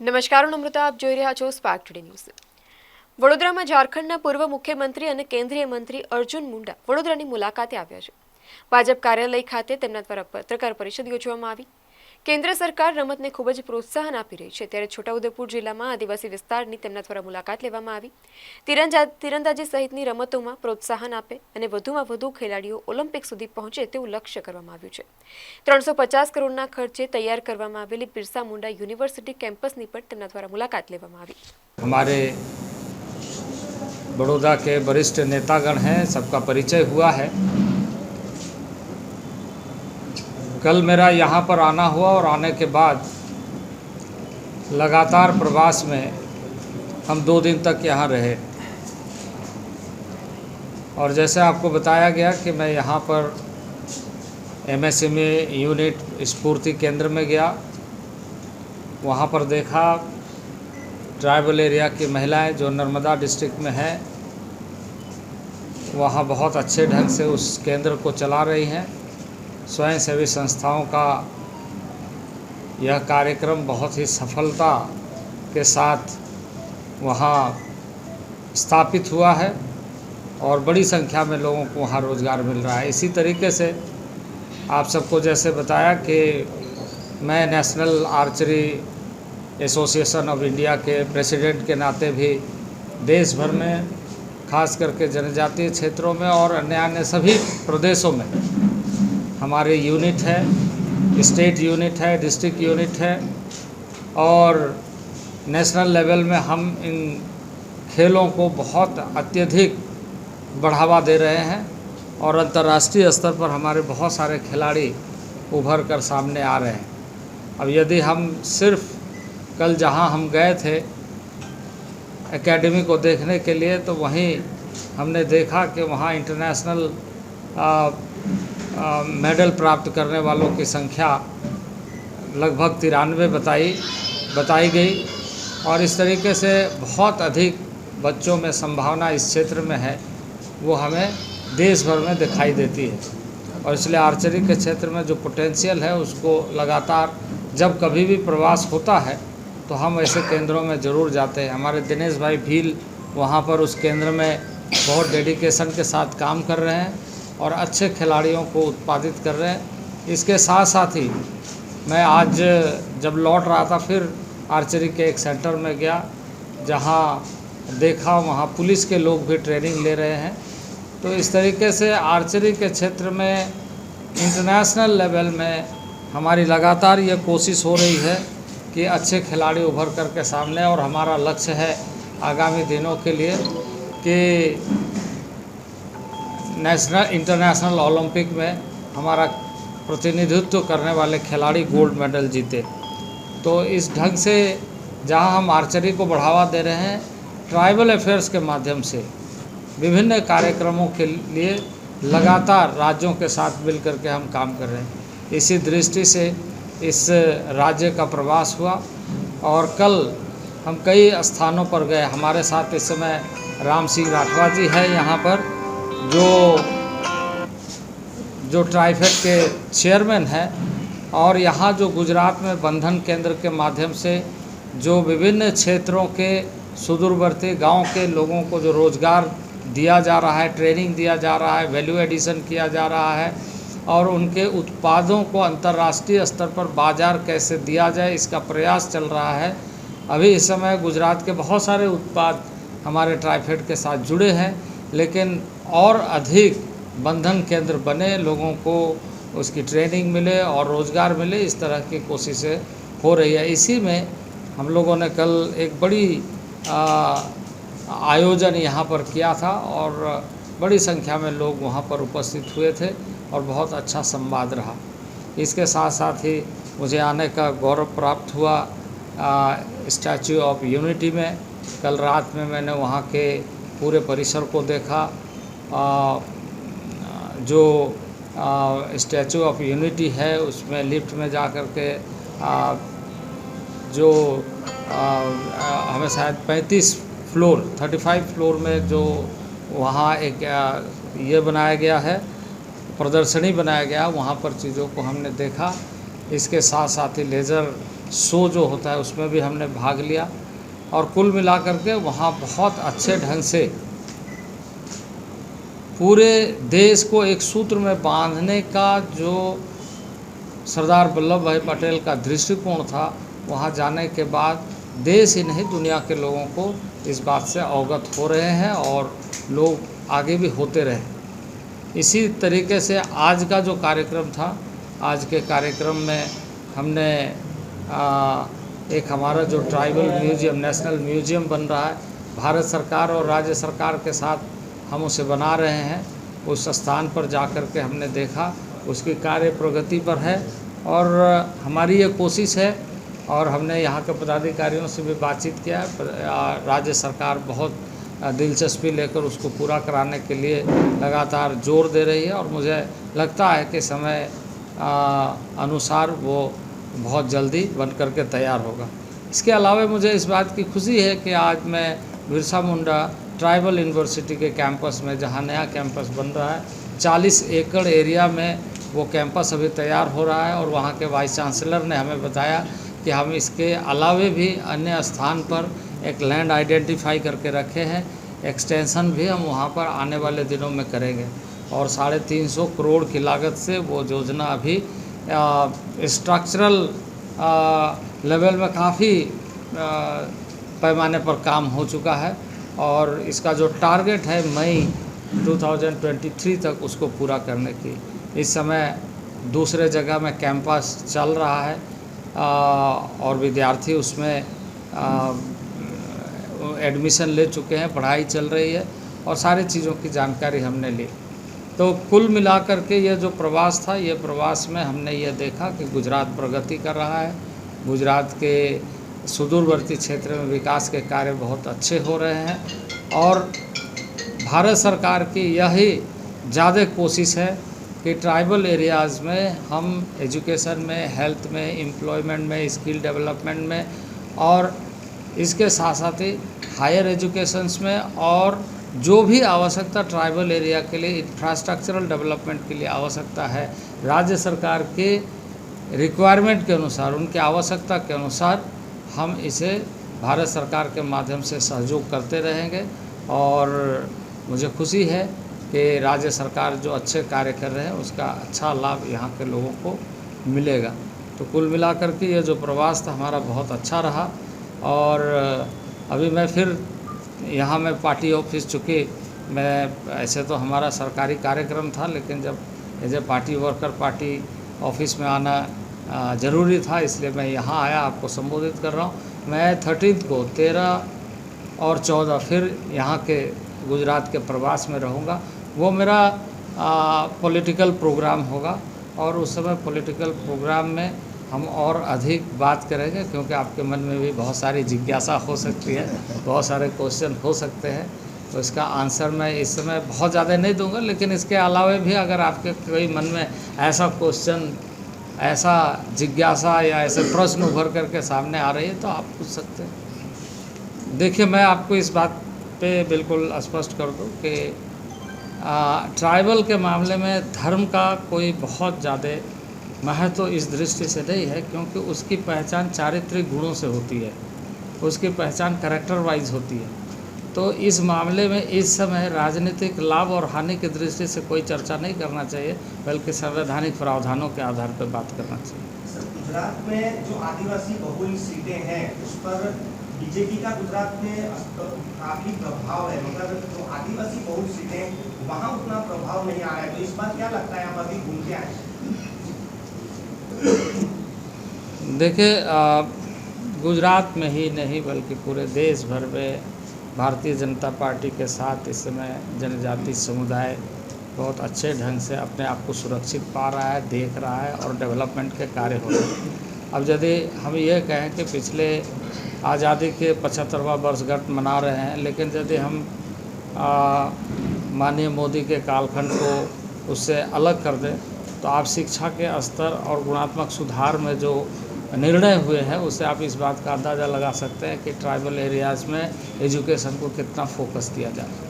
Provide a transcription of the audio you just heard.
નમસ્કાર, હું નમ્રતા. આપ જોઈ રહ્યા છો સ્પાર્ક ટુડે ન્યૂઝ. વડોદરામાં ઝારખંડના પૂર્વ મુખ્યમંત્રી અને કેન્દ્રીય મંત્રી અર્જુન મુંડા વડોદરાની મુલાકાતે આવ્યા છે. ભાજપ કાર્યાલય ખાતે તેમના દ્વારા પત્રકાર પરિષદ યોજવામાં આવી. કેન્દ્ર સરકાર રમતને ખૂબ જ પ્રોત્સાહન આપી રહી છે, ત્યારે છોટાઉદેપુર જિલ્લામાં આદિવાસી વિસ્તારની તેમના દ્વારા મુલાકાત લેવામાં આવી. તીરંદાજી સહિતની રમતોમાં પ્રોત્સાહન આપે અને વધુમાં વધુ ખેલાડીઓ ઓલિમ્પિક સુધી પહોંચે તેવું લક્ષ્ય કરવામાં આવ્યું છે. 350 કરોડના ખર્ચે તૈયાર કરવામાં આવેલી બિરસા મુંડા યુનિવર્સિટી કેમ્પસની પણ તેમના દ્વારા મુલાकात લેવામાં આવી. हमारे बड़ौदा के वरिष्ठ नेतागण हैं, सबका परिचय हुआ है. कल मेरा यहाँ पर आना हुआ और आने के बाद लगातार प्रवास में हम 2 दिन तक यहाँ रहे. और जैसे आपको बताया गया कि मैं यहाँ पर MSME यूनिट स्फूर्ति केंद्र में गया. वहाँ पर देखा ट्राइबल एरिया की महिलाएं जो नर्मदा डिस्ट्रिक्ट में है, वहाँ बहुत अच्छे ढंग से उस केंद्र को चला रही हैं. स्वयंसेवी संस्थाओं का यह कार्यक्रम बहुत ही सफलता के साथ वहाँ स्थापित हुआ है और बड़ी संख्या में लोगों को वहाँ रोज़गार मिल रहा है. इसी तरीके से आप सबको जैसे बताया कि मैं national archery association of India के प्रेसिडेंट के नाते भी देश भर में खास करके जनजातीय क्षेत्रों में और अन्य सभी प्रदेशों में हमारे यूनिट है, स्टेट यूनिट है, डिस्ट्रिक्ट यूनिट है और नेशनल लेवल में हम इन खेलों को बहुत अत्यधिक बढ़ावा दे रहे हैं और अंतर्राष्ट्रीय स्तर पर हमारे बहुत सारे खिलाड़ी उभर कर सामने आ रहे हैं. अब यदि हम सिर्फ कल जहां हम गए थे एकेडमी को देखने के लिए, तो वहीं हमने देखा कि वहां इंटरनेशनल मेडल प्राप्त करने वालों की संख्या लगभग 93 बताई गई और इस तरीके से बहुत अधिक बच्चों में संभावना इस क्षेत्र में है, वो हमें देश भर में दिखाई देती है. और इसलिए आर्चरी के क्षेत्र में जो पोटेंशियल है उसको लगातार जब कभी भी प्रवास होता है तो हम ऐसे केंद्रों में ज़रूर जाते हैं. हमारे दिनेश भाई भील वहाँ पर उस केंद्र में बहुत डेडिकेशन के साथ काम कर रहे हैं और अच्छे खिलाड़ियों को उत्पादित कर रहे हैं. इसके साथ साथ ही मैं आज जब लौट रहा था फिर आर्चरी के एक सेंटर में गया, जहाँ देखा वहाँ पुलिस के लोग भी ट्रेनिंग ले रहे हैं. तो इस तरीके से आर्चरी के क्षेत्र में इंटरनेशनल लेवल में हमारी लगातार ये कोशिश हो रही है कि अच्छे खिलाड़ी उभर कर के सामने, और हमारा लक्ष्य है आगामी दिनों के लिए कि नेशनल इंटरनेशनल ओलंपिक में हमारा प्रतिनिधित्व करने वाले खिलाड़ी गोल्ड मेडल जीते. तो इस ढंग से जहां हम आर्चरी को बढ़ावा दे रहे हैं, ट्राइबल अफेयर्स के माध्यम से विभिन्न कार्यक्रमों के लिए लगातार राज्यों के साथ मिल कर के हम काम कर रहे हैं. इसी दृष्टि से इस राज्य का प्रवास हुआ और कल हम कई स्थानों पर गए. हमारे साथ इस समय राम सिंह राठवा जी है यहाँ पर, जो ट्राइफेड के चेयरमैन हैं, और यहाँ जो गुजरात में बंधन केंद्र के माध्यम से जो विभिन्न क्षेत्रों के सुदूरवर्ती गांव के लोगों को जो रोज़गार दिया जा रहा है, ट्रेनिंग दिया जा रहा है, वैल्यू एडिशन किया जा रहा है और उनके उत्पादों को अंतर्राष्ट्रीय स्तर पर बाज़ार कैसे दिया जाए, इसका प्रयास चल रहा है. अभी इस समय गुजरात के बहुत सारे उत्पाद हमारे ट्राइफेड के साथ जुड़े हैं, लेकिन और अधिक बंधन केंद्र बने, लोगों को उसकी ट्रेनिंग मिले और रोज़गार मिले, इस तरह की कोशिशें हो रही है. इसी में हम लोगों ने कल एक बड़ी आयोजन यहाँ पर किया था और बड़ी संख्या में लोग वहाँ पर उपस्थित हुए थे और बहुत अच्छा संवाद रहा. इसके साथ साथ ही मुझे आने का गौरव प्राप्त हुआ स्टैच्यू ऑफ यूनिटी में. कल रात में मैंने वहाँ के पूरे परिसर को देखा. जो स्टैच्यू ऑफ यूनिटी है उसमें लिफ्ट में जा कर के जो हमें शायद 35 फ्लोर में जो वहाँ एक ये बनाया गया है, प्रदर्शनी बनाया गया, वहाँ पर चीज़ों को हमने देखा. इसके साथ साथ ही लेज़र शो जो होता है उसमें भी हमने भाग लिया। और कुल मिलाकर के वहाँ बहुत अच्छे ढंग से पूरे देश को एक सूत्र में बांधने का जो सरदार वल्लभ भाई पटेल का दृष्टिकोण था, वहाँ जाने के बाद देश ही नहीं दुनिया के लोगों को इस बात से अवगत हो रहे हैं और लोग आगे भी होते रहे। इसी तरीके से आज का जो कार्यक्रम था, आज के कार्यक्रम में हमने एक हमारा जो ट्राइबल म्यूजियम, नेशनल म्यूजियम बन रहा है, भारत सरकार और राज्य सरकार के साथ हम उसे बना रहे हैं। उस स्थान पर जाकर के हमने देखा, उसकी कार्य प्रगति पर है और हमारी ये कोशिश है और हमने यहाँ के पदाधिकारियों से भी बातचीत किया। राज्य सरकार बहुत दिलचस्पी लेकर उसको पूरा कराने के लिए लगातार जोर दे रही है और मुझे लगता है कि समय अनुसार वो बहुत जल्दी बन करके तैयार होगा। इसके अलावा मुझे इस बात की खुशी है कि आज मैं बिरसा मुंडा ट्राइबल यूनिवर्सिटी के कैंपस में, जहाँ नया कैंपस बन रहा है, 40 एकड़ एरिया में वो कैंपस अभी तैयार हो रहा है और वहाँ के वाइस चांसलर ने हमें बताया कि हम इसके अलावे भी अन्य स्थान पर एक लैंड आइडेंटिफाई करके रखे हैं। एक्सटेंशन भी हम वहाँ पर आने वाले दिनों में करेंगे और 350 करोड़ की लागत से वो योजना अभी स्ट्रक्चरल लेवल में काफ़ी पैमाने पर काम हो चुका है और इसका जो टारगेट है मई 2023 तक उसको पूरा करने की। इस समय दूसरे जगह में कैंपस चल रहा है और विद्यार्थी उसमें एडमिशन ले चुके हैं, पढ़ाई चल रही है और सारी चीज़ों की जानकारी हमने ली। तो कुल मिलाकर के ये जो प्रवास था, ये प्रवास में हमने ये देखा कि गुजरात प्रगति कर रहा है, गुजरात के सुदूरवर्ती क्षेत्र में विकास के कार्य बहुत अच्छे हो रहे हैं और भारत सरकार की यही ज़्यादा कोशिश है कि ट्राइबल एरियाज़ में हम एजुकेशन में, हेल्थ में, एम्प्लॉयमेंट में, स्किल डेवलपमेंट में और इसके साथ साथ ही हायर एजुकेशंस में और जो भी आवश्यकता ट्राइबल एरिया के लिए इंफ्रास्ट्रक्चरल डेवलपमेंट के लिए आवश्यकता है, राज्य सरकार के रिक्वायरमेंट के अनुसार, उनकी आवश्यकता के अनुसार हम इसे भारत सरकार के माध्यम से सहयोग करते रहेंगे। और मुझे खुशी है कि राज्य सरकार जो अच्छे कार्य कर रहे हैं उसका अच्छा लाभ यहाँ के लोगों को मिलेगा। तो कुल मिलाकर के ये जो प्रवास था हमारा बहुत अच्छा रहा और अभी मैं फिर यहाँ मैं पार्टी ऑफिस, चूँकि मैं ऐसे तो हमारा सरकारी कार्यक्रम था, लेकिन जब as a party worker party office में आना ज़रूरी था, इसलिए मैं यहाँ आया, आपको संबोधित कर रहा हूँ। मैं 13 को 13 और 14 फिर यहाँ के गुजरात के प्रवास में रहूँगा। वो मेरा पॉलिटिकल प्रोग्राम होगा और उस समय पॉलिटिकल प्रोग्राम में हम और अधिक बात करेंगे, क्योंकि आपके मन में भी बहुत सारी जिज्ञासा हो सकती है, बहुत सारे क्वेश्चन हो सकते हैं। तो इसका आंसर मैं इस समय बहुत ज़्यादा नहीं दूंगा, लेकिन इसके अलावा भी अगर आपके कोई मन में ऐसा क्वेश्चन, ऐसा जिज्ञासा या ऐसे प्रश्न उभर करके सामने आ रही है तो आप पूछ सकते हैं। देखिए, मैं आपको इस बात पे बिल्कुल स्पष्ट कर दूं कि ट्राइबल के मामले में धर्म का कोई बहुत ज़्यादा महत्व इस दृष्टि से नहीं है, क्योंकि उसकी पहचान चारित्रिक गुणों से होती है, उसकी पहचान कैरेक्टर वाइज होती है। तो इस मामले में इस समय राजनीतिक लाभ और हानि की दृष्टि से कोई चर्चा नहीं करना चाहिए, बल्कि संवैधानिक प्रावधानों के आधार पर बात करना चाहिए। सर, गुजरात में जो आदिवासी बहुल सीटें हैं उस पर बीजेपी का गुजरात में काफ़ी प्रभाव है, मतलब जो आदिवासी बहुल सीटें वहाँ उतना प्रभाव नहीं आ रहा है। तो इस बार क्या लगता है, आप अभी घूम के आए? देखिए, गुजरात में ही नहीं बल्कि पूरे देश भर में भारतीय जनता पार्टी के साथ इस समय जनजाति समुदाय बहुत अच्छे ढंग से अपने आप को सुरक्षित पा रहा है, देख रहा है और डेवलपमेंट के कार्य हो रहे हैं। अब यदि हम ये कहें कि पिछले आज़ादी के 75वां वर्षगांठ मना रहे हैं, लेकिन यदि हम माननीय मोदी के कालखंड को उससे अलग कर दें तो आप शिक्षा के स्तर और गुणात्मक सुधार में जो निर्णय हुए हैं उससे आप इस बात का अंदाज़ा लगा सकते हैं कि ट्राइबल एरियाज़ में एजुकेशन को कितना फोकस दिया जाए।